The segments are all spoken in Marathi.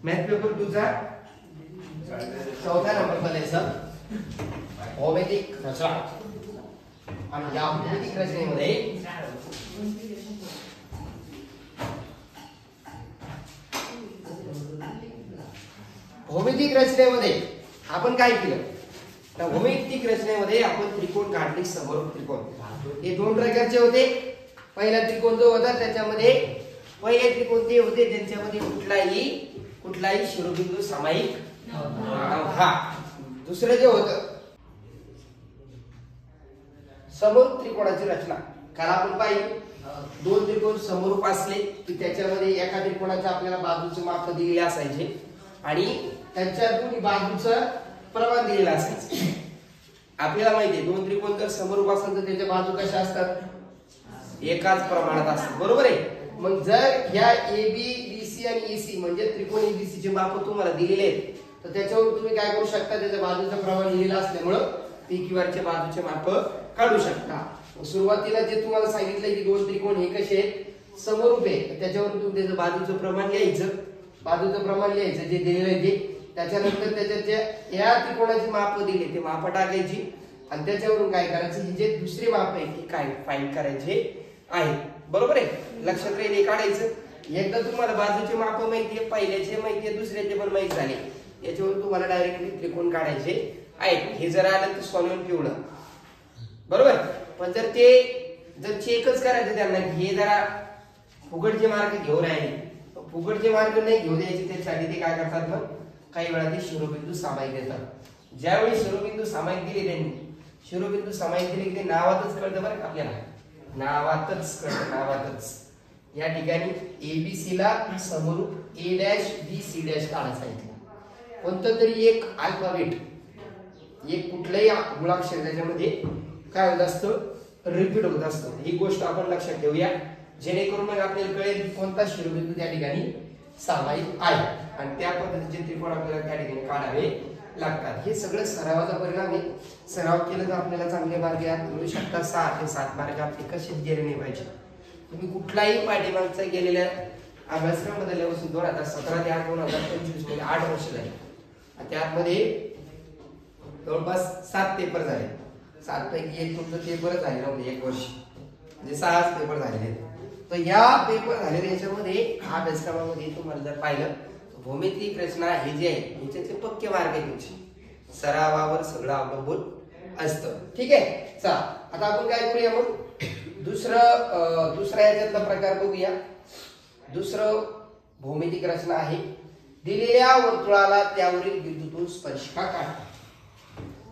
मॅथ पेपर तुझा चौथा नंबर मध्ये भौमितिक रचना आणि या भौमितिक रचनेमध्ये आपण काय केलं तर भौमितिक रचनेमध्ये आपण त्रिकोण काढले समोर त्रिकोण हे दोन प्रकारचे होते पहिला त्रिकोण जो होता त्याच्यामध्ये पहिले त्रिकोण ते होते ज्यांच्यामध्ये कुठलाही शिरोबिंदू सामायिक नव्हता दुसरे जे होतं समोर त्रिकोणाची रचना काल आपण पाहिली दोन त्रिकोण समोर असले की त्याच्यामध्ये एका त्रिकोणाच्या आपल्याला बाजूचे माप दिलेले असायचे आणि त्यांच्या दोन्ही बाजूचं प्रमाण दिलेलं असायचं आपल्याला माहिती आहे दोन त्रिकोण जर समोर असेल तर त्याच्या बाजू कशा असतात एकाच प्रमाणात असतात बरोबर आहे मग जर या AB BC आणि EC म्हणजे त्रिकोण ABC चे माप तुम्हाला दिलेले आहेत तर त्याच्यावर तुम्ही काय करू शकता त्याच्या बाजूचं प्रमाण लिहिलेलं असल्यामुळे PQ च्या बाजूचे माप काढू शकता सुरुवातीला जे तुम्हाला सांगितलं की दोन त्रिकोण हे कसे आहेत समरूपे त्याच्यावर तुम्ही त्याचं बाजूचं प्रमाण लिहायचं जे दिलेलं आहे ते त्याच्यानंतर त्याच्या या त्रिकोणाची माप दिली ते माप टाकायची आणि त्याच्यावरून काय करायचं हे जे दुसरे माप आहे ते काय फाइंड करायचे आहे बरोबर आहे लक्षात राहील काढायचं एकदा तुम्हाला बाजूचे माप माहिती आहे पहिल्याचे माहिती आहे दुसऱ्याचे पण माहिती झाले याच्यावरून तुम्हाला डायरेक्टली त्रिकोण काढायचे आहेत हे जर आलं तर सोन्याहून पिवळं बरोबर पण जर चेकच करायचं त्यांना हे जरा फुकटचे मार्क घेऊन राहिले फुकटचे मार्क नाही घेऊ द्यायचे त्याच्यासाठी ते काय करतात मग काही वेळा ते शिरोबिंदू सामायिक देतात ज्यावेळी शिरोबिंदू सामायिक दिले त्यांनी शिरोबिंदू सामायिक दिले की ते नावातच कळतं बरं का आपल्याला नावातच या ठिकाणी ABC ला समरूप A', B', C' काढायला सांगितलं कोणतं तरी एक अल्फाबेट एक कुठलंही मुळाक्षर त्याच्यामध्ये काय होत असतं रिपीट होत असतं ही गोष्ट आपण लक्षात ठेवूया जेणेकरून मग आपल्याला कळेल कोणता शिरोबिंदू त्या ठिकाणी सामायिक आहे आणि त्या पद्धतीचे त्रिकोण आपल्याला त्या ठिकाणी काढावे लागतात हे सगळं सरावाचा परिणाम आहे सराव केला तर आपल्याला चांगले मार्क मिळू शकतात 6 ते 7 मार्क आपले कसेच गेले नाही पाहिजे तुम्ही कुठलाही पाठीमागचा गेलेल्या अभ्यासक्रम बदलल्यापासून 2017 ते 2025 मध्ये 8 वर्ष झाली त्यामध्ये जवळपास 7 पेपर झाले 7 पैकी एक तुमचं पेपर झाले नव्हते एक वर्ष म्हणजे 6 पेपर झालेले तर या पेपर झालेल्या याच्यामध्ये अभ्यासक्रमामध्ये तुम्हाला जर पाहिलं भौमितिक रचना हे जे आहे याच्यातले पक्के मार्क आहे तुमचे सरावावर सगळं अवलंबून असतं ठीक आहे चला आता आपण काय करूया मग दुसरा याच्यातला प्रकार बघूया दुसरं भौमितिक रचना आहे दिलेल्या वर्तुळाला त्यावरील बिंदूतून स्पर्शिका काढा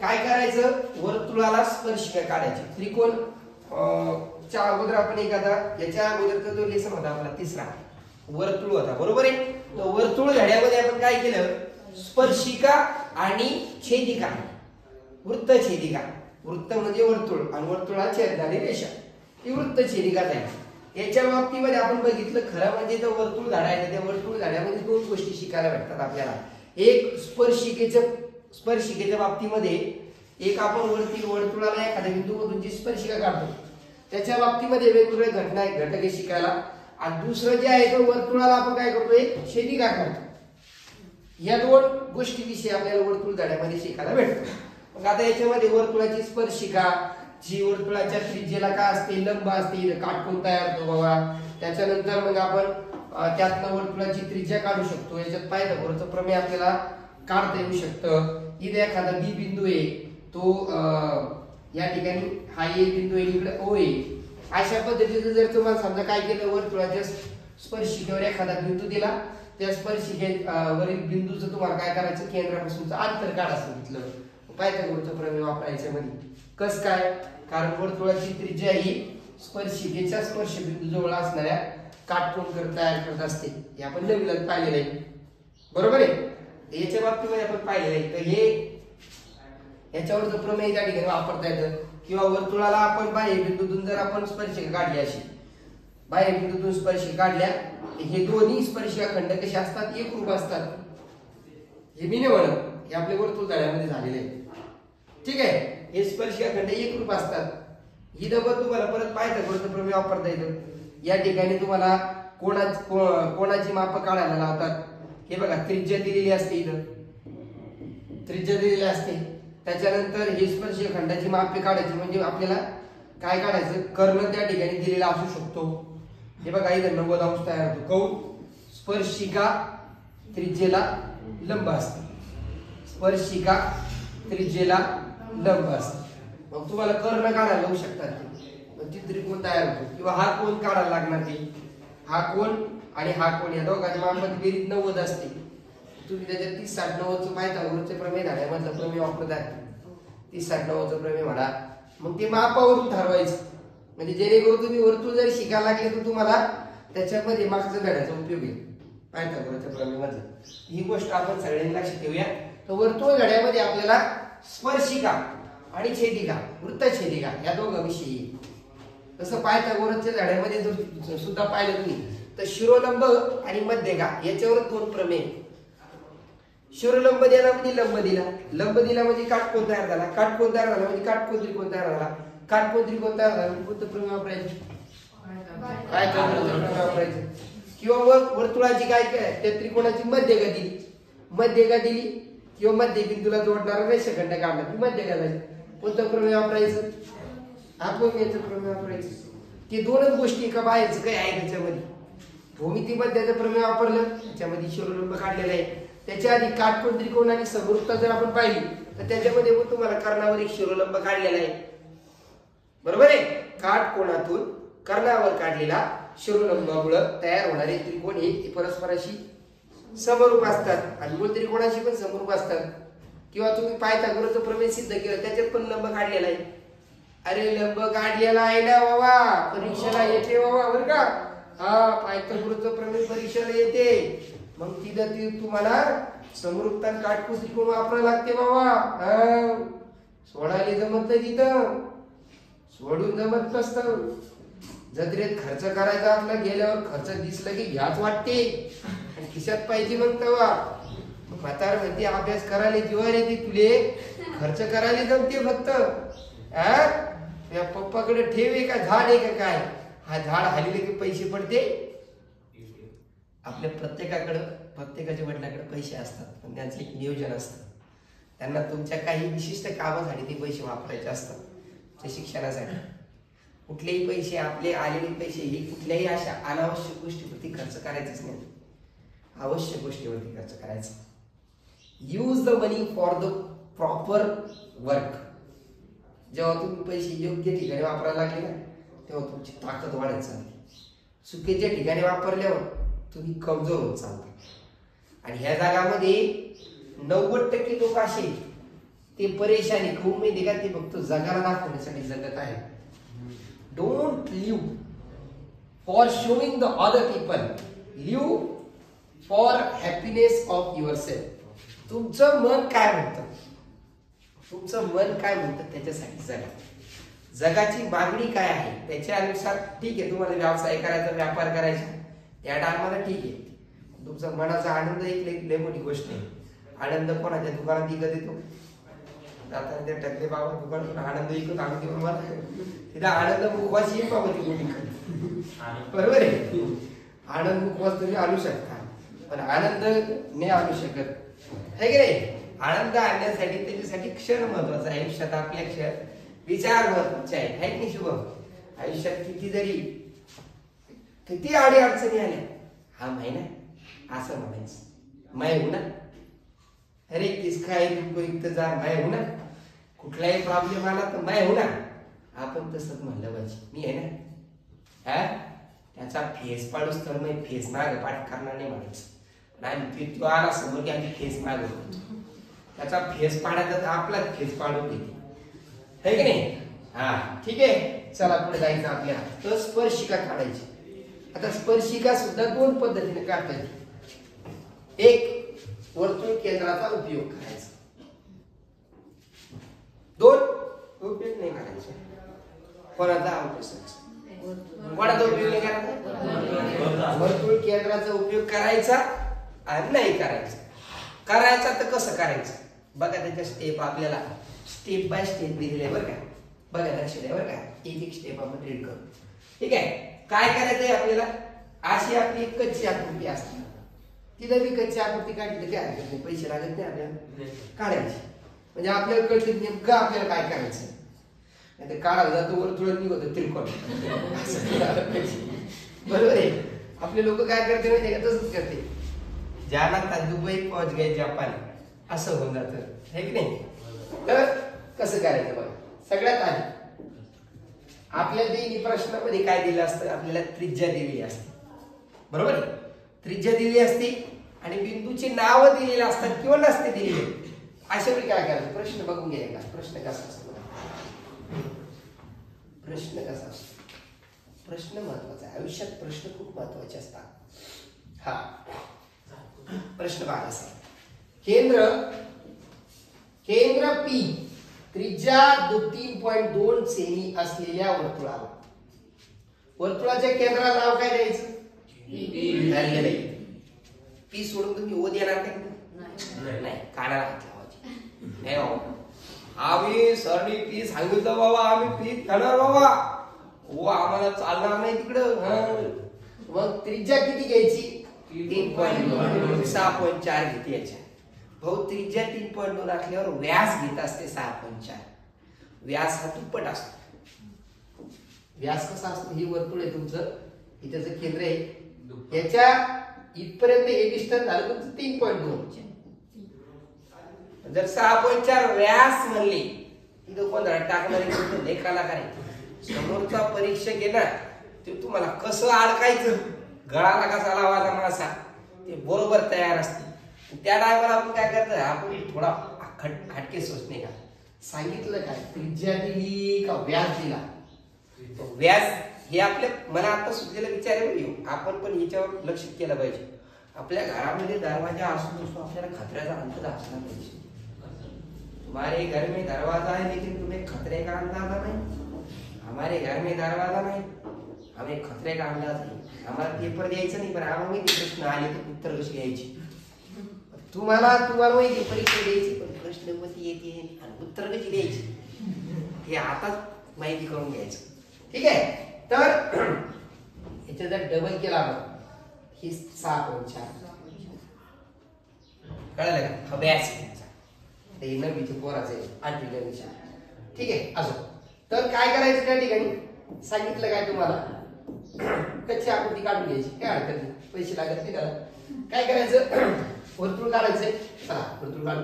काय करायचं वर्तुळाला स्पर्शिका काढायची त्रिकोण च्या अगोदर आपण एखादा याच्या अगोदरचा जो लेसन होता आपला तिसरा वर्तुळ होता बरोबर आहे तो वर्तुळ धड्यामध्ये आपण काय केलं स्पर्शिका आणि छेदिका वृत्तछेदिका वृत्त म्हणजे वर्तुळ आणि वर्तुळा छेदणारी रेषा ही वृत्तछेदिका आहे याच्या बाबतीमध्ये आपण बघितलं खरं म्हणजे तो वर्तुळ धडायचं त्या वर्तुळ धड्यामध्ये दोन गोष्टी शिकायला भेटतात आपल्याला एक स्पर्शिकेच्या बाबतीमध्ये एक आपण वर्तुळाला एखाद्या बिंदूमधून जी स्पर्शिका काढतो त्याच्या बाबतीमध्ये वेगवेगळे घटक शिकायला आणि दुसरं जे आहे तो वर्तुळाला आपण काय करतोय छेदिका काढतो या दोन गोष्टीविषयी आपल्याला वर्तुळ धड्यामध्ये शिकायला भेटतो मग आता याच्यामध्ये वर्तुळाची स्पर्शिका जी वर्तुळाच्या त्रिज्येला काय असते लंब असते काटकोन तयार होतो बाबा त्याच्यानंतर मग आपण त्यातनं वर्तुळाची त्रिज्या काढू शकतो याच्यात पायथागोरसचं प्रमेय आपल्याला काढता येऊ शकतं इथे एखादा बी बिंदू आहे तो या ठिकाणी हा ए बिंदू आहे इकडे ओ आहे अशा पद्धतीने जर तुम्हाला समजा काय केलं वर्तुळाच्या स्पर्शिकेवर एखादा बिंदू दिला त्या स्पर्शिकेवरील बिंदूचं तुम्हाला काय करायचं केंद्रापासूनचं अंतर काढा सांगितलं पायथागोरसचं प्रमेय वापरायचं म्हणजे कस काय कारण वर्तुळाची त्रिज्या ही स्पर्शिकेच्या स्पर्शबिंदू जवळ असणाऱ्या काटकोन तयार करत असते हे आपण नवीन पाहिलेलं आहे बरोबर आहे याच्या बाबतीमध्ये आपण पाहिलेलं आहे तर हे याच्यावरचं प्रमेय त्या ठिकाणी वापरता येतं किंवा वर्तुळाला आपण बाह्य बिंदूतून जर आपण स्पर्शिका काढली अशी बाह्य बिंदूतून स्पर्शिका काढल्या हे दोन्ही स्पर्शिका खंड कसे असतात एकरूप असतात हे मी नाही म्हणत हे आपल्या वर्तुळ धड्यामध्ये झालेले आहे ठीक आहे हे स्पर्शिका खंड एकरूप असतात ही डबल तुम्हाला परत पायथागोरसचं प्रमेय वापरता येतं या ठिकाणी तुम्हाला कोणाची माप काढायला लावतात हे बघा त्रिज्या दिलेली असते, इथं त्रिज्या दिलेली असते. त्याच्यानंतर हे स्पर्शीय खंडाची मापे काढायची, म्हणजे आपल्याला काय काढायचं, कर्ण त्या ठिकाणी दिलेला असू शकतो. हे बघा इथं 90 अंश तयार होतो. कौल स्पर्शिका त्रिज्येला लंब असते, स्पर्शिका त्रिज्येला लंब असते. मग तुम्हाला कर्ण काढायला लावू शकतात, ती त्रिकोण तयार होतो. किंवा हा कोण काढायला लागणार, ते हा कोण आणि हा कोण या दोघांची मापाची बेरीज 90 असते. तुम्ही त्याच्यात 30 60 90चं पायथागोरसचे प्रमेय झाल्यामधलं प्रमेय वापरत आहे, 30 60 90चं प्रमेय म्हणा. मग ते मापावरून ठरवायचं, म्हणजे जेणेकरून तुम्ही वर्तुळ जर शिकायला लागले तर तुम्हाला त्याच्यामध्ये मागचं घड्याचा उपयोग येईल पायथागोरसच्या प्रमेय मधला. ही गोष्ट आपण सगळ्यांनी लक्षात ठेवूया. तर वर्तुळ घड्यामध्ये आपल्याला स्पर्शिका आणि छेदिका, वृत्तछेदिका या दोघांविषयी. तसं पायथागोरसच्या धड्यामध्ये जर सुद्धा पाहिलं तुम्ही तर शिरोलंब आणि मध्यगा याच्यावर 2 प्रमेय. शिरोलंब दिला म्हणजे लंब दिला, लंब दिला म्हणजे काटकोन तयार झाला, काटकोन तयार झाला म्हणजे काटकोन त्रिकोण तयार झाला, काटकोन त्रिकोण तयार झाला म्हणजे कोणतं प्रमेय वापरायचं, पायथागोरसचं प्रमेय वापरायचं. किंवा वर्तुळाची काय त्या त्रिकोणाची मध्यगा दिली, मध्यगा दिली किंवा मध्यबिंदूला जोडणारा रेषाखंड काढला की मध्यगा झाली, कोणतं प्रमेय वापरायचं, अपव्ययाचं प्रमेय वापरायचं. ते 2च गोष्टी एका बाहेरचं काय आहे त्याच्यामध्ये. भूमितीमध्याचं प्रमेय वापरलं, त्याच्यामध्ये शिरोलंब काढलेलं आहे. त्याच्या आधी काटकोन त्रिकोण आणि समवृत्त जर आपण पाहिली तर त्याच्यामध्ये मग तुम्हाला कर्णावर एक शिरोलंब काढलेला आहे, बरोबर आहे. काटकोनातून कर्णावर काढलेला शिरोलंबामुळे तयार होणारे त्रिकोण हे परस्पराशी समरूप असतात आणि मूळ त्रिकोणाशी पण समरूप असतात. किंवा तुम्ही पायथागोरसचं प्रमेय सिद्ध केलं, त्याच्यात पण लंब काढलेला आहे. अरे लंब काढलेला आहे ना बाबा, परीक्षेला येते बाबा बरं का. हा पायथागोरसचं प्रमेय परीक्षेला येते. मग ती तुम्हाला समरूपता काटकोन त्रिकोण वापरायला लागते बाबा. सोडायला जमत नाही, तिथं सोडून जमत नसतं. जत्रेत खर्च करायचा असला गेल्यावर खर्च दिसला की घ्याच वाटते आणि खिशात पाहिजे. मग तेव्हा म्हातार म्हणते अभ्यास करायला जीवार येते, तुले खर्च करायला जमते फक्त. पप्पाकडे ठेव आहे का झाड आहे का काय, हा झाड हल्ले की पैसे पडते. आपल्या प्रत्येकाच्या वडिलांकडे पैसे असतात, पण त्यांचं एक नियोजन असतं. त्यांना तुमच्या काही विशिष्ट कामासाठी ते पैसे वापरायचे असतात, त्या शिक्षणासाठी. कुठलेही पैसे आपले आलेले पैसे हे कुठल्याही अशा अनावश्यक गोष्टीवरती खर्च करायचंच नाही, आवश्यक गोष्टीवरती खर्च करायचं. Use the money for the proper work. जेव्हा तुम्ही पैसे योग्य ठिकाणी वापरायला लागले ना, तेव्हा तुमची ताकद वाढत चालते. चुकीच्या ठिकाणी वापरल्यावर तुम्ही कमजोर होत चालता. आणि ह्या जगामध्ये 90% लोक असे ते परेशानी खूप माहिती का, ते फक्त जगाला दाखवण्यासाठी जगत आहे. Don't live for showing the other people, live for happiness of your self. तुमचं मन काय म्हणतं, तुमचं मन काय म्हणतं त्याच्यासाठी जगा. जगाची मागणी काय आहे त्याच्यानुसार ठीक आहे. तुम्हाला व्यवसाय करायचा, व्यापार करायचा, या टायमाला ठीक आहे. तुमचा मनाचा आनंद एक लय मोठी गोष्ट आहे. आनंद कोणाच्या दुकानात विकत येतो, जाताना त्या टकले बाबा दुकानातून आनंद विकत आणून देऊन मला तिथं आनंद मुखवास येईल बाबा ती गोष्टी, बरोबर आहे. आनंद मुखवास तुम्ही आणू शकता, पण आनंद नाही आणू शकत, है की नाही. आनंद आणण्यासाठी त्याच्यासाठी क्षण महत्वाचा आहे आयुष्यात. आपल्या क्षण विचार महत्वाचे आहे, है की नाही शुभम. आयुष्यात किती आडी अडचणी आल्या, हा महिना असं म्हणायचं, मैं हूं ना. अरे किसका है तुमको इंतजार, मैं हूं ना. कुठलाही प्रॉब्लेम आला तर मैं हूं ना. आपण तसंच म्हणलं पाहिजे, मी आहे ना. त्याचा फेस पाडूस तर मी फेस माग पाठ करणार नाही म्हणायचं. आणि तो आला समोर की आम्ही फेस माग, त्याचा फेस पाडायचा तर आपलाच फेस पाडून देते, है की नाही. हा ठीक आहे, चला पुढे जायचं आपल्याला. तर स्पर्शिका काढायची. आता स्पर्शिका सुद्धा 2 पद्धतीने काढता येते. एक वर्तुळ केंद्राचा उपयोग करायचा, 2 उपयोग नाही करायचा. कोणाचा उपयोग नाही करायचा, वर्तुळ केंद्राचा उपयोग करायचा आणि नाही करायचा. करायचा तर कसं करायचं बघा, त्याच्या स्टेप आपल्याला स्टेप बाय स्टेप दिलेले आहे बरं का. बघा लक्ष द्या बरं का, एक स्टेप आपण रीड करू. ठीक आहे, काय करायचंय आपल्याला. अशी आपली कच्ची आकृती असते, तिला बी कच्ची आकृती काढली काय हरकत नाही, पैसे लागत नाही आपल्याला काढायची. म्हणजे आपल्याला कळतं नेमकं आपल्याला काय करायचं. नाही तर काढायला जातो वर्तुळात निघतो त्रिकोण. बरोबर आहे. आपले लोक काय करते माहिती का, तसंच करते. ज्याला दुबई पहुंच गए जापान असं होऊन जातं है की नाही. तर कसं करायचं बघा. सगळ्यात आधी आपल्याला ते प्रश्नामध्ये काय दिलं असतं, आपल्याला त्रिज्या दिलेली असते. बरोबर आहे. त्रिज्या दिलेली असते आणि बिंदूचे नाव दिलेले असतात किंवा नसते दिलेले. अशा वेळी काय करायचं, प्रश्न बघून घ्यायचा. प्रश्न कसा असतो, प्रश्न कसा असतो. प्रश्न महत्वाचा आहे. आयुष्यात प्रश्न खूप महत्वाचे असतात. हा प्रश्न बघा असा. केंद्र पी त्रिज्या 3.2 सेमी असलेल्या वर्तुळाला, वर्तुळाच्या केंद्राला नाव काय द्यायचं, पी सोडून तुम्ही ओ देणार नाही. काढायला नाही बाबा. आम्ही सरनी पी सांगितलं बाबा, आम्ही पी करणार बाबा, ओ आम्हाला चालणार नाही तिकडं. मग त्रिज्या किती घ्यायची, 3.2. 6.4 घेते याच्या. भाऊ त्रिज्या 3.2 असल्यावर व्यास घेत असते 6.4. व्यास हा दुप्पट असतो. व्यास कसा असतो, ही वर्तुळ आहे तुमचं, इथं केंद्र आहे, याच्या इथपर्यंत हे डिस्टन्स झालं तुमचं 3.2. जर 6.4 व्यास म्हणले इथं कोण टाकणार लेखाला काय, समोरचा परीक्षक येणार ते तुम्हाला कसं अडकायचं, गळाला कसा लावायचा मासा ते बरोबर तयार असते. त्या टायमाला आपण काय करतो, आपण थोडा हटके सोचणे का, सांगितलं काय त्रिज्या दिली का व्यास दिला. व्यास हे आपल्या मला आता सुचलेला विचार आहे. आपण पण याच्यावर लक्ष केलं पाहिजे. आपल्या घरामध्ये दरवाजा असून असतो, आपल्याला खतऱ्याचा अंदाज असला पाहिजे. तुम्हारे घर में दरवाजा है लेकिन तुम्हें खतरे का अंदाजा नहीं. हमारे घर में दरवाजा नहीं, हमें खतरे का अंदाज नहीं. आम्हाला पेपर द्यायचं नाही, पण आम्हाला माहिती प्रश्न आले तर उत्तर कशी द्यायची. तुम्हाला माहिती परीक्षा द्यायची, पण प्रश्न कशी येते आणि उत्तर कशी द्यायची हे आताच माहिती करून घ्यायचं. ठीक आहे. तर याच्या जर डबल केला ही 6.4 कळलं का. हा व्यास ते नववीचे पोराचे 8वी 9वीचे. ठीक आहे. अजून तर काय करायचं त्या ठिकाणी सांगितलं काय तुम्हाला, कच्ची आकृती काढून घ्यायची, काय हरकत नाही, पैसे लागत नाही त्याला. काय करायचं, वर्तुळ काढायचंय. चला वर्तुळ काढू.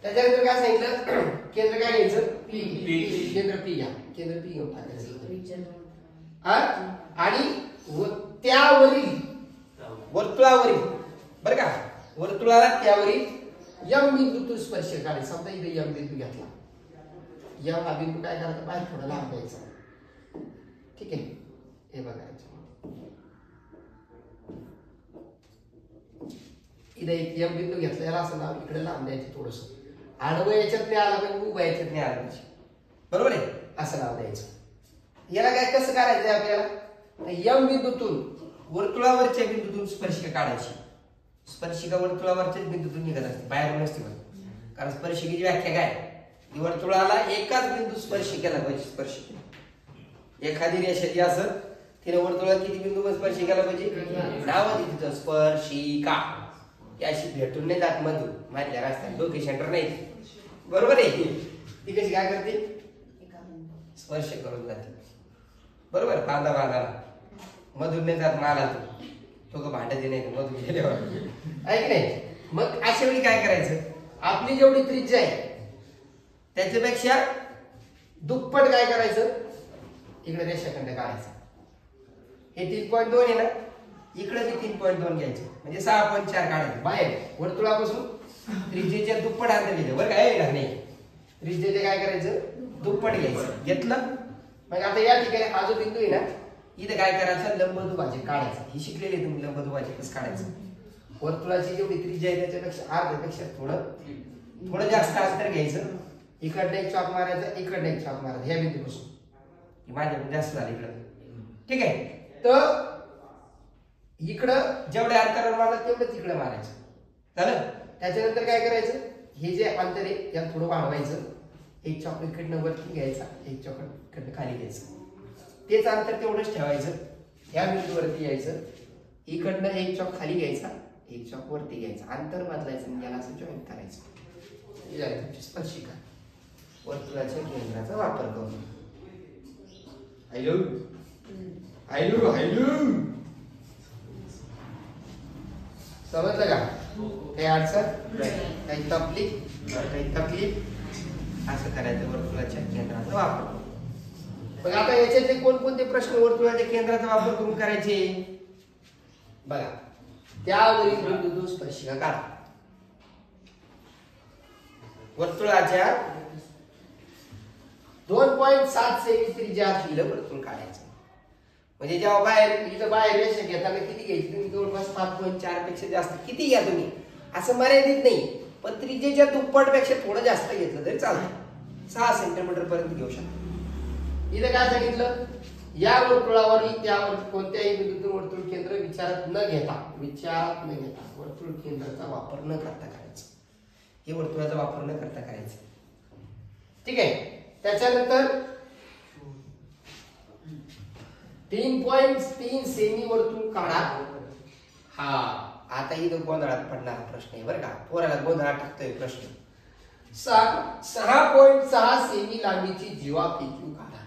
त्याच्यानंतर काय सांगितलं, केंद्र काय घ्यायचं, पी. केंद्र पी घ्या. केंद्र पी घेऊन टाकायचं. आणि त्यावरील वर्तुळावरील बरं का, वर्तुळाला त्यावरील यम बिंदूतून स्पर्श काढायचा. समजा इथे यम बिंदू घेतला, यम हा बिंदू काय करायचा, बाहेर थोडा लांब द्यायचा. ठीक आहे. हे बघायचं, इथे एक यम बिंदू घेतला, याला असं नाव इकडे लांब द्यायचं. थोडस आडवं याच्यात नाही आलं पाहिजे, उभं याच्यात नाही आलं पाहिजे. बरोबर आहे. असं नाव द्यायचं. याला काय कसं करायचंय आपल्याला, यम बिंदूतून वर्तुळावरच्या बिंदूतून स्पर्शिका काढायची. स्पर्शिका वर्तुळावरच्याच बिंदूतून निघत असते, बाहेरून नसते. कारण स्पर्शिकेची व्याख्या काय, वर्तुळाला एकाच बिंदू स्पर्श केला पाहिजे. स्पर्शिका एखादी रेषा जी असं तिने वर्तुळात किती बिंदू स्पर्श केला पाहिजे, नाव तिथं स्पर्शिका. याशी भेटून नाही जात मधून, माझ्या रस्त्यात डोके सेंटर नाही. बरोबर आहे. ती कशी काय करते, स्पर्श करून जाते. बरोबर. बांधाला मधून नाही जात माला, तो का भांडायचे नाही मधून गेल्यावर, ऐक नाही. मग अशा वेळी काय करायचं, आपली जेवढी त्रिज्या आहे त्याच्यापेक्षा दुप्पट काय करायचं, इकडे रेषाखंड काढायचा. हे 3.2 आहे ना, इकडे बी 3.2 घ्यायचं, म्हणजे 6.4 काढायचं. बाहेर वर्तुळापासून त्रिज्येच्या दुप्पट अंतर घ्यायचं. बरं काय नाही, त्रिज्येचे काय करायचं, दुप्पट घ्यायचं. घेतलं. मग आता या ठिकाणी हा जो बिंदू आहे ना, इथे काय करायचं, लंबदुभाजक काढायचं. ही शिकलेली तुम्ही लंबदुभाजक कसं काढायचं. वर्तुळाची जेवढी त्रिज्या आहे त्याच्यापेक्षा अर्ध्यापेक्षा थोडं जास्त अंतर घ्यायचं. इकडनं एक चॉक मारायचा, इकडनं एक चॉक मारायचा, ह्या बिंदूपासून. माझ्या जास्त झालं इकडं. ठीक आहे. तर इकडं जेवढ्या अंतरावर मारलं तेवढंच इकडं मारायचं. झालं. त्याच्यानंतर काय करायचं, हे जे अंतर आहे त्याला थोडं वाढवायचं. एक चॉक इकडनं वरती घ्यायचा, एक चॉक इकडनं खाली घ्यायचं. तेच अंतर तेवढंच ठेवायचं. ह्या बिंदूवरती यायचं, इकडनं एक चॉक खाली घ्यायचा, एक चॉक वरती घ्यायचं, अंतर बदलायचं आणि याला असं जॉईन करायचं. ही झाली तुमची स्पर्शिका वर्तुळाच्या केंद्राचा वापर करून. हॅलो हॅलो हॅलो समजलं का? काही अडचण काही तकलीफ काही तकलीफ असं करायचं वर्तुळाच्या केंद्राचा वापर. मग आता याच्यातले कोणकोणते प्रश्न वर्तुळाच्या केंद्राचा वापर करून करायचे बघा. त्यावरील बिंदू स्पर्शिका काढा. वर्तुळाच्या 2.7 सेमी त्रिज्या असलेलं वर्तुळ काढायचं. म्हणजे जेव्हा बाहेर इथं बाहेर रेषा घेताना किती घ्यायची तुम्ही? जवळपास 5.4 पेक्षा जास्त किती घ्या तुम्ही, असं मर्यादित नाही. पण त्रिज्येच्या दुप्पट पेक्षा थोडं जास्त घेतलं तरी चालतं. 6 सेंटीमीटर पर्यंत घेऊ शकतो. इथं काय सांगितलं? या वर्तुळावरील त्यावर कोणत्याही बिंदूतून वर्तुळ केंद्र विचारात न घेता वर्तुळ केंद्राचा वापर न करता करायचं. हे वर्तुळाचा वापर न करता करायचं. ठीक आहे. त्याच्यानंतर 3.3 सेमी वर्तुळ काढा. हा आता इथं गोंधळात पडणारा प्रश्न आहे बरं का. पोराला गोंधळात टाकतोय प्रश्न. 6.6 सेमी लांबीची जीवा PQ काढा.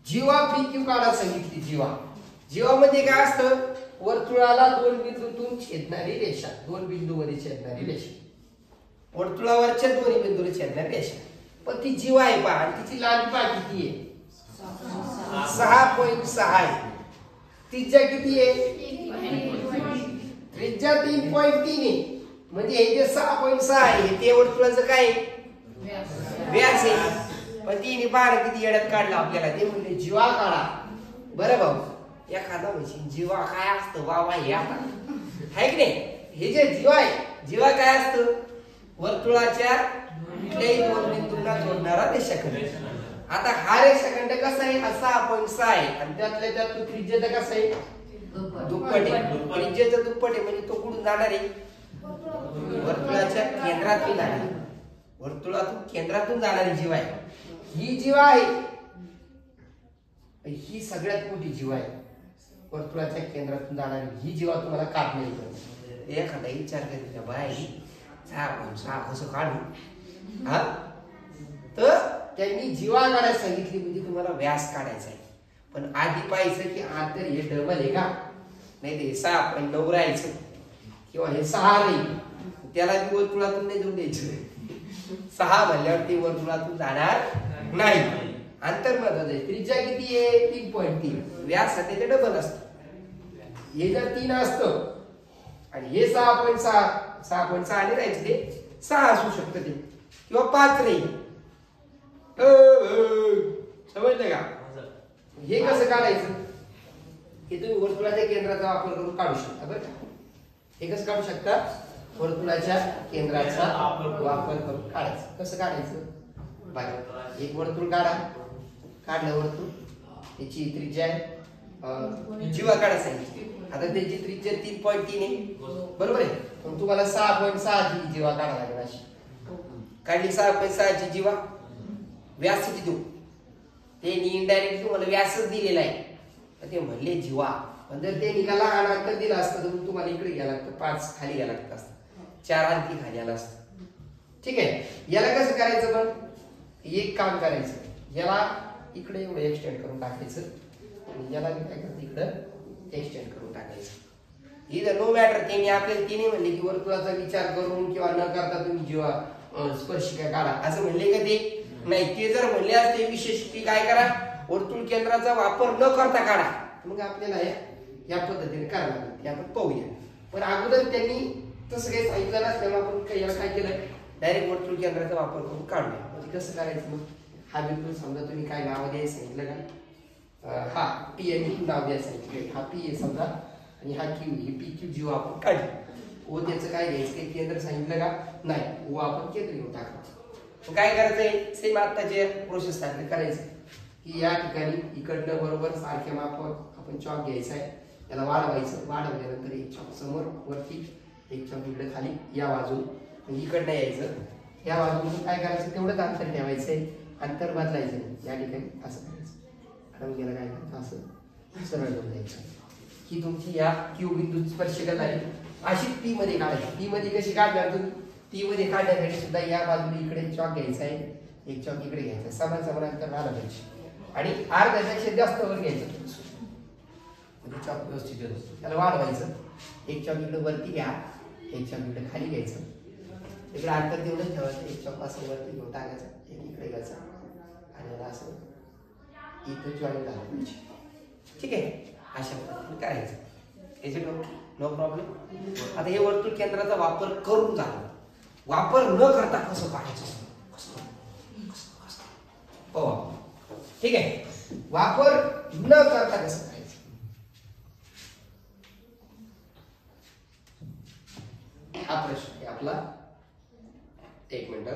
जीवा PQ काढा सांगितली. जीवा म्हणजे काय असतं? वर्तुळाला दोन बिंदूतून छेदणारी रेषा, दोन बिंदूमध्ये छेदणारी रेषा, वर्तुळावरच्या दोन्ही बिंदूला छेदणारी रेषा. पण ती जीवा आहे पहा, आणि तिची लांबी पहा किती आहे? 6.6 आहे. त्रिज्या किती आहे? त्रिज्या 3.3 आहे. म्हणजे हे जे 6.6 आहे ते वर्तुळाचं काय व्यास आहे. पण तिने 12 किती येड्यात काढला आपल्याला, ते म्हणले जीवा काढा. बरं भाऊ, एखादा म्हणशील जीवा काय असतं? वा हे आता आहे की नाही? हे जे जीवा आहे, जीवा काय असतं? वर्तुळाच्या कुठल्याही दोन बिंदूंना जोडणारा रेषाखंड. आता हा रेषाखंड कसा आहे? हा 6.6 आहे आणि त्यातल्या त्यात त्रिज्येचा कसा आहे? दुप्पट आहे. त्रिज्येचा दुप्पट आहे म्हणजे तो कुठून जाणार आहे? वर्तुळाच्या केंद्रातून जाणार. वर्तुळातून केंद्रातून जाणारी जीवा आहे. ही जीवा आहे, ही सगळ्यात मोठी जीवा आहे. वर्तुळाच्या केंद्रातून जाणारी ही जीवा तुम्हाला काढता येईल. एखादा विचार करीत बाय 6.6 कसं काढू? हा, तर त्यांनी जीवा काढायला सांगितली म्हणजे तुम्हाला व्यास काढायचा आहे. पण आधी पाहायचं की अंतर हे डबल आहे का? नाही ते 6.9 राहायचं किंवा हे 6 राहील, त्याला वर्तुळातून नाही जाऊन द्यायचं. 6 म्हणल्यावर ते वर्तुळातून जाणार नाही. अंतर महत्वाचं आहे. त्रिज्या किती आहे? 3.3. व्यास ते डबल असतं. हे जर 3 असतं आणि हे 6.6 आणि राहायचं ते 6 असू शकतं ते, किंवा 5 राहील. समजलं का? हे कसं काढायचं? हे तुम्ही वर्तुळाच्या केंद्राचा वापर करून काढू शकता बरं का. हे कसं काढू शकता? वर्तुळाच्या केंद्राचा वापर करून काढायचं. कसं काढायचं बघा. एक वर्तुळ काढा. काढलं वर्तुळ, त्याची त्रिज्या आहे जीवा काढा सांगितली. आता त्याची त्रिज्या 3.3 आहे बरोबर आहे. पण तुम्हाला 6.6 ची जीवा काढा लागेल. अशी काढली 6.6 ची जीवा. व्यास किती देऊ? ते इनडायरेक्टली तुम्हाला व्यासच दिलेला आहे, तर ते म्हणले जीवा. पण जर ते निघाला आणि अंतर दिला असतं तर तुम्हाला इकडे घ्यायला लागतं, 5 खाली घ्यायला लागतं असतं, 4 आणखी खाली आला असतं. ठीक आहे. याला कसं करायचं? पण एक काम करायचं, याला इकडे एवढं एक्सटेंड करून टाकायचं आणि याला काय करायचं? इकडं एक्सटेंड करून टाकायचं. इथं नो मॅटर त्यांनी आपल्याला तिने म्हणले की वर्तुळाचा विचार करून किंवा न करता तुम्ही जीवा स्पर्शिका काढा असं म्हणले का? ते नाही. ते जर म्हणले असते विशेष की काय करा, वर्तुळ केंद्राचा वापर न करता काढा, मग आपल्याला या पद्धतीने करावं लागेल. ते आपण पाहूया. पण अगोदर त्यांनी तसं काही सांगितलं नसल्यामुळे आपण याला काय केलं? डायरेक्ट वर्तुळ केंद्राचा वापर करून काढूया. म्हणजे कसं करायचं? मग हा बिंदू समजा तुम्ही काय नाव द्यायला सांगितलं का? हा पी आणि क्यू नाव द्यायला सांगितलं. हा पी आहे समजा आणि हा क्यू, ही PQ जीव आपण काढली. ओ त्याचं काय घ्यायचं? काही केंद्र सांगितलं का? नाही. ओ आपण केंद्र घेऊन टाकायचं. काय करायचंय? सेम आत्ताचे प्रोसेस सारखं करायचं की या ठिकाणी इकडनं बरोबर सारख्या मापावर आपण चॉक घ्यायचा आहे, त्याला वाढवायचं. वाढवल्यानंतर एक चॉक समोर वरती, एक चॉक इकडे खाली, या बाजून इकडनं यायचं. या बाजून काय करायचं? तेवढंच अंतर ठेवायचंय, अंतर बदलायचं. या ठिकाणी असं करायचं. आणि याला काय करायचं? असं सरळ करून द्यायचं. ही तुमची या क्यू बिंदू स्पर्शिका झाली. अशी टी मध्ये काढायची. टी मध्ये कशी काढणार तुम्ही? टी मध्ये काढण्यासाठी सुद्धा या बाजूला इकडे चॉक घ्यायचा आहे, एक चॉक इकडे घ्यायचा, समान समान अंतर राहिलं पाहिजे आणि अर्ध्यापेक्षा जास्त वर घ्यायचं म्हणजे चॉक व्यवस्थित येतो. त्याला वाढवायचं. एक चॉक इकडे वरती घ्या, एक चॉक इकडे खाली घ्यायचं, इकडे अंतर तेवढं ठेवायचं. एक चॉक असं वरती घेऊन टाकायचं, एक इकडे घ्यायचं आणि याला असं इथं जॉईन झालं पाहिजे. ठीक आहे, अशा पद्धतीने करायचं. Is it okay? No problem. आता हे वर्तुळ केंद्राचा वापर करून झाला. वापर न करता कसं काढायचं हो. ठीक आहे, वापर न करता कसं करायचं. हा प्रश्न आहे आपला. एक मिनिट.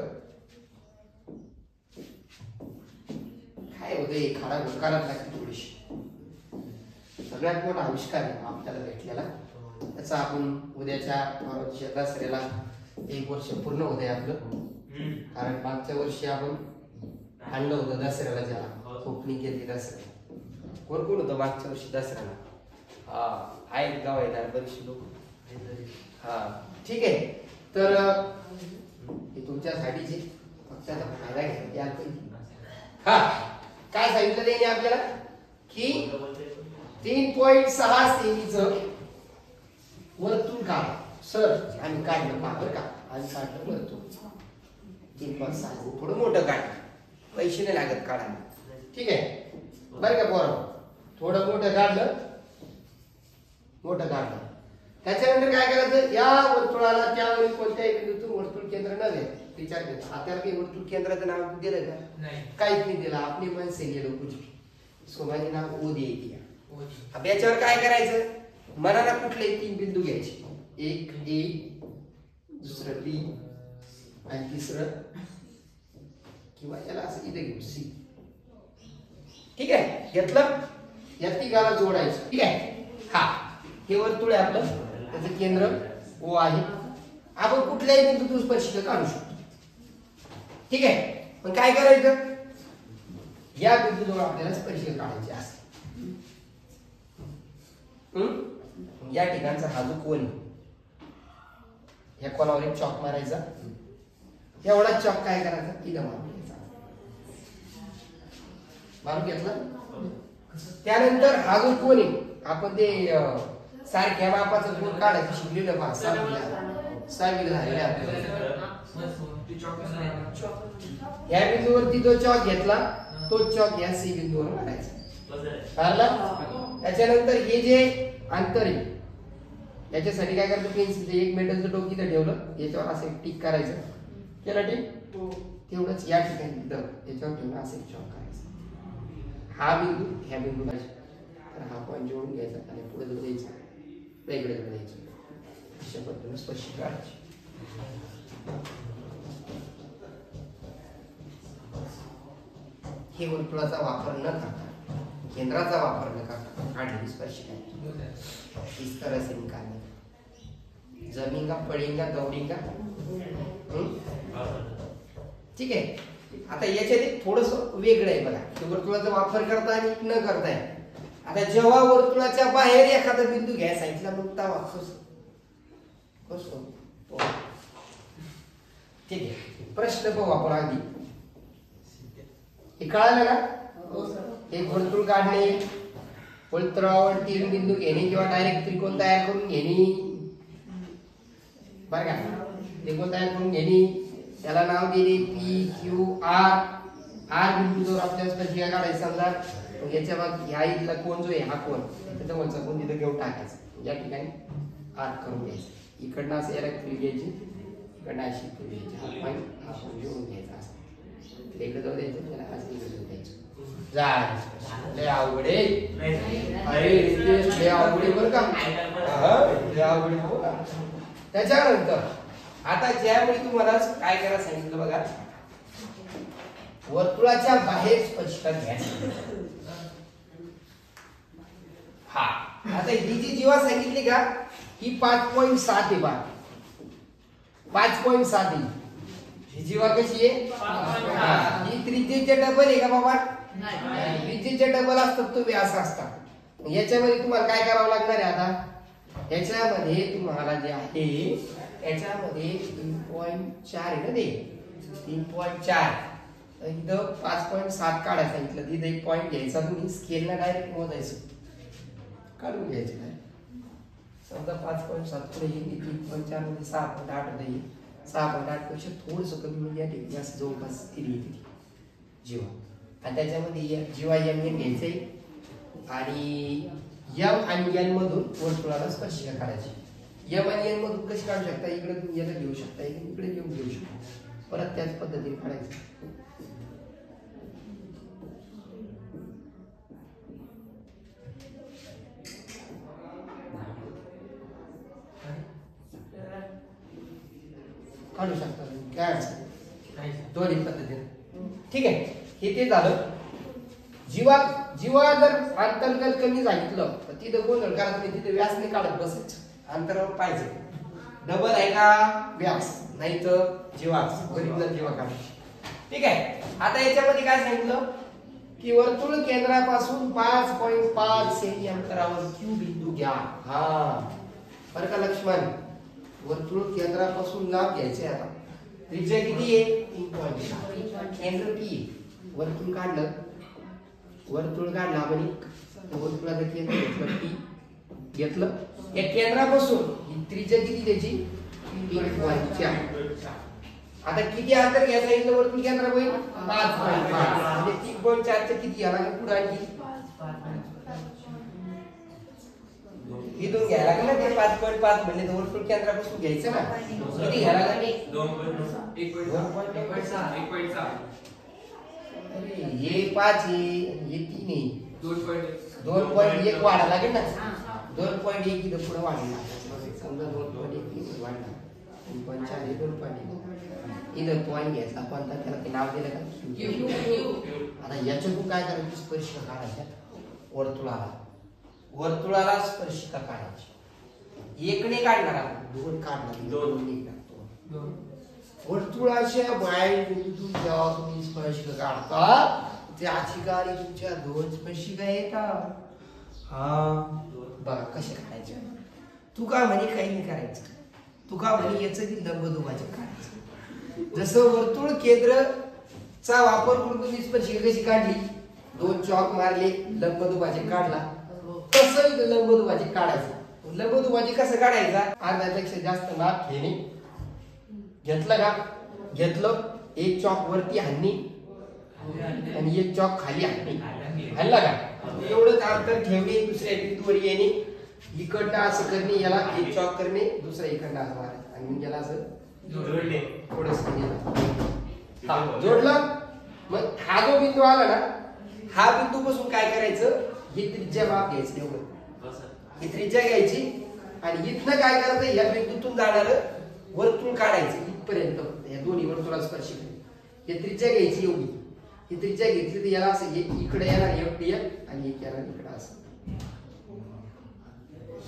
काय होते खाडा गुरकारात लागते थोडीशी. सगळ्यात मोठा आविष्कार आहे आपल्याला भेटलेला. त्याचा आपण उद्याच्या दसऱ्याला 1 वर्ष पूर्ण होत आहे आपलं. कारण मागच्या वर्षी आपण आणलं होतं दसऱ्याला, ज्याला कोकणी केली दसऱ्याला. कोण कोण होतं मागच्या वर्षी दसऱ्याला? आहेत गाव आहेत बरेचसे लोक. हा ठीक आहे. तर हे तुमच्यासाठीचे फक्त त्याचा फायदा घ्या. हा काय सांगितलं त्याने आपल्याला की 3.6 सेमीचं वर्तुळ काढा. सर आम्ही काढलं पहा बरं का, आम्ही काढलं वर्तुळ 3.6. थोडं मोठं काढ, पैसे नाही लागत काढायला. ठीक आहे बरं का पोरं? थोडं मोठं काढलं, मोठं काढलं. त्याच्यानंतर काय करायचं? या वर्तुळाला त्यावेळी कोणत्याही बिंदूतून वर्तुळ केंद्र न घ्या. विचार केला आपल्याला काही वर्तुळ केंद्राचं नाव दिलं का? काहीच नाही दिलं. आपली मन से गेलो कुछ भी. इसको माझे नाव ओ दे दिया. अब याच्यावर काय करायचं? मनाला कुठले 3 बिंदू घ्यायचे. एक ए, दुसरं बी आणि तिसरं किंवा याला असं इथे घेऊ सी. ठीक आहे, घेतलं. या तिघाला जोडायचं. ठीक आहे. हा हे वर्तुळ आहे आपलं, त्याचं केंद्र ओ आहे. आपण कुठल्याही बिंदूतून स्पर्शिका काढू शकतो. ठीक आहे, पण काय करायचं? या बिंदूजवळ आपल्याला स्पर्शिका काढायची असते. या ठिकाणचा हा जो कोन, या कोणावर एक चॉक मारायचा. एवढा चॉक काय करायचा? इथं मारून घ्यायचा. मारून घेतला. त्यानंतर हा जो कोन आहे, आपण ते सारख्या मापाचा कोन काढायचं शिकलेलं पहा. 6 झालेला या बिंदूवरती जो चॉक घेतला तो चॉक या सी बिंदूवर मारायचा. त्याच्यानंतर हे जे अंतर आहे याच्यासाठी काय करायचं? पेन्सिल एक मेटलचं टोक इथं ठेवलं, याच्यावर असं एक टिक करायचं. केलं टिक? तेवढंच या ठिकाणी याच्यावर ठेवून असं एक चॉक करायचं. हा बिंदू ह्या बिंदूला तर हा पॉईंट जोडून घ्यायचा आणि पुढे जो द्यायचा वेगळे द्यायचं. अशा पद्धतीने स्पर्शिका काढायची. हे वर्तुळाचा वापर न करता, केंद्राचा वापर न करता काढलेली स्पर्शिका इस तरह से निकालने. जमींगा, पडेंगा, दौडेंगा. ठीक आहे. आता याच्यात थोडस वेगळं आहे बघा. वर्तुळाचा वापर करता आणि न करताय. आता जेव्हा वर्तुळाच्या बाहेर एखादा बिंदू घ्यायला सांगितला मग तेव्हा कसं? ठीक आहे, प्रश्न पाहू आपण आधी. हे कळालं ना? एक वर्तुळ काढणे, वर्तुळावर 3 बिंदू घेणे किंवा डायरेक्ट त्रिकोण तयार करून घेणे. बरं का? त्रिकोण तयार करून घेणे, त्याला नाव दिले पी क्यू आर. आर बिंदूवर आपल्याला स्पर्शिका काढायची. समजा याच्या मग ह्या इथला कोण जो आहे हा कोण, त्याचा वरचा कोण तिथे घेऊन टाकायचा. या ठिकाणी आर्क करून घ्यायचं. इकडनं असं याला फिर घ्यायची, इकडनं अशी फिर घ्यायची. हा पॉईंट आपण घेऊन घ्यायचा असं. इकडे जाऊ द्यायचं, त्याला असं इकडे जाऊ द्यायचं. लय अवघड आहे. अरे लय अवघड आहे बरं का? लय अवघड आहे. त्याच्यानंतर आता ज्यावेळी तुम्हाला काय करायला सांगितलं बघा, वर्तुळाच्या बाहेर स्पर्शिका घ्यायची. हा आता ही जी जीवा सांगितली का, ही 5.7 आहे बा. 5.7 आहे ही जीवा. कशी आहे? ही त्रिज्येचे डबल आहे का बाबा? त्रिज्येचे डबल असतात तो व्यास असतात. याच्यामध्ये तुम्हाला काय करावं लागणार आहे आता? याच्यामध्ये तुम्हाला जे आहे याच्यामध्ये 3.4 आहे ना, ते 3.4 इथं 5.7 काढायचं सांगितलं. तिथं एक पॉईंट घ्यायचा, तुम्ही स्केलला डायरेक्ट मोजायचं, काढून घ्यायचं. काय समजा 5.7 पुढे 3.4 मध्ये 6.8 होतं. 6.8 पेक्षा थोडंसं कमी म्हणजे या ठिकाणी असं जवळपास स्थिती येते जीवा. आणि त्याच्यामध्ये जीवा एम एन घ्यायचंय आणि एम आणि एन मधून वर्तुळाला स्पर्शिका काढायची. एम आणि एन मधून कशी काढू शकता? इकडे तुम्ही याला घेऊ शकता, इकडे घेऊ शकता, परत त्याच पद्धतीने काढायचं. काढू शकता काय अडचण दोन्ही पद्धतीने. ठीक आहे, हे ते झालं. जीवा जर अंतर्गत कमी सांगितलं तर तिथं गोंधळ करा तुम्ही. तिथे व्यासने काढत बसायचं, अंतरावर पाहिजे. डबल आहे का व्यास, नाही तर जीवा, गरीबला जीवा काढायची. ठीक आहे. आता याच्यामध्ये काय सांगितलं की वर्तुळ केंद्रापासून 5.5 सेमी अंतरावर क्यू बिंदू घ्या. हा बरं का लक्ष्मण, वर्तुळ केंद्रापासून लांब घ्यायचे. आता त्रिज्या किती आहे? 3.4. केंद्र P. वर्तुळ काढलं आपण, वर्तुळाचं केंद्र घेतलं P घेतलं. या केंद्रापासून ही त्रिज्या किती त्याची? 3.4. आता किती अंतर घ्यायचं इथलं वर्तुळ केंद्रापासून? 5.5. म्हणजे 3.4 चे किती घ्यायला लागेल पुढे आणखी? इथून घ्यायला लागेल ना ते 5.5 म्हणजे वर्तुळ केंद्रापासून घ्यायचं ना. किती घ्यायला लागेल? 1.6. अरे हे 5 आहे, हे 3 आहे. 2.1 वाढा लागेल ना. 2.1 इथं पुढे वाढला. समजा 2.1 वाढला. 3.4 हे 2.1 इथं पॉईंट घेतला, कोणता त्याला ते नाव दिलं का? आता याच्यातून काय करायचं? स्पर्शिका काढायच्या वर्तुळाला स्पर्शिका काढायची. एकने काढणार आपण, दोन काढणार, दोन वर्तुळाच्या बाहेर बिंदूतून जेव्हा तुम्ही स्पर्शिका काढता त्या ठिकाणी तुमच्या दोन स्पर्शिका येतात. हा बघा कशा काढायच्या. तू का म्हणे काही नाही करायचं, तू का म्हणे याचं बी लंबदुभाजक काढायचं. जसं वर्तुळ केंद्रचा वापर करून तुम्ही स्पर्शिका कशी काढली, दोन चॉक मारले, लंबदुभाजक काढला, तसं लंबदुभाजक काढायचं. लंबदुभाजक कसं काढायचा? अर्ध्यापेक्षा जास्त माप घेणे, घेतलं का? घेतलं, एक चॉक वरती हाणणी आणि एक चॉक खाली हाणणी, हाणला का? एवढंच अंतर ठेवणे, दुसऱ्या बिंदूवर येणे, इकडनं असं करणे, याला एक चॉक करणे, दुसरा इकडनं असं मारायचं आणि याला असं जोडले, थोडंसं जोडलं. मग हा जो बिंदू आला ना, हा बिंदू पासून काय करायचं? ही त्रिज्या माप घ्यायचं, एवढं ही त्रिज्या घ्यायची आणि इथनं काय करायचं? या बिंदूतून जाणार वर्तुळ काढायचं इथपर्यंत. या दोन्ही वर्तुळाला स्पर्शिका ही त्रिज्या घ्यायची एवढी. ही त्रिज्या घेतली तर याला असं इकडे येणार आणि एक याला इकडे असं.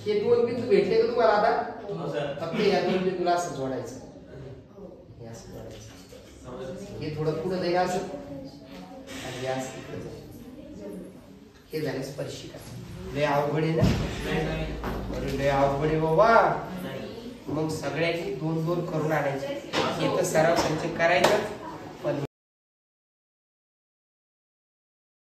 हे दोन बिंदू भेटले का तुम्हाला? आता फक्त या दोन बिंदूला असं जोडायचं, हे असं जोडायचं. हे थोडं पुढे जाईल असं आणि असं इकडे जाईल. हे झालं स्पर्शिका. लय अवघड आहे ना? अरे लय अवघड आहे बाबा. मग सगळ्यांनी 2-2 करून आणायचे. हे तर सराव संच करायचं.